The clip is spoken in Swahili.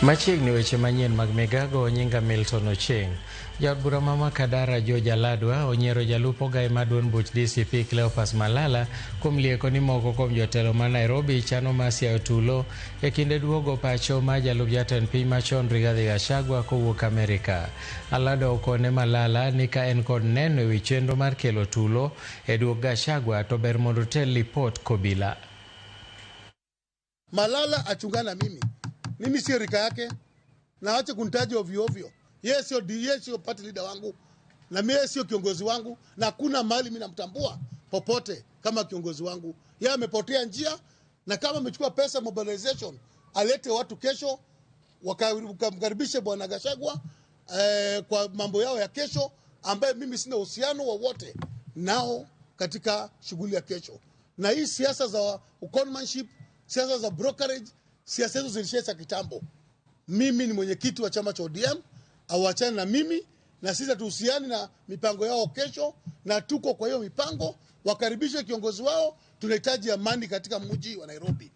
Machiegni weche manyien mag migago nyinga Milton Ochieng. Jaod bura ma Makadara George Aladwa onyiero jalup ogai maduong' buch DCP Cleophas Malala kuom lieko ni moko kuom jotelo ma Nairobi chano mar siayo tulo e kinde duogo pacho ma jalup jatend piny machon Rigathi Gachagua kowuok Amerika. Aladwa okone Malala ni ka en kod neno ewi chenro mar kelo tulo e duog Gachagua to ber mondo otel lipot kobila. Malala achungana mimi sio rika yake na acha kunitaja ovyo ovyo. Yeye sio party leader wangu na mimi sio kiongozi wangu na hakuna mahali mimi namtambua popote kama kiongozi wangu. Yeye amepotea njia, na kama amechukua pesa mobilization alete watu kesho wakamkaribishe bwana Gachagua kwa mambo yao ya kesho, ambaye mimi sina uhusiano wowote nao katika shughuli ya kesho. Na hii siasa za conmanship, siasa za brokerage, siasa hizo zilishaisha kitambo. Mimi ni mwenyekiti wa chama cha ODM, awachane na mimi, na sisi tuhusiani na mipango yao kesho, na tuko kwa hiyo mipango. Wakaribishe kiongozi wao, tunahitaji amani katika mji wa Nairobi.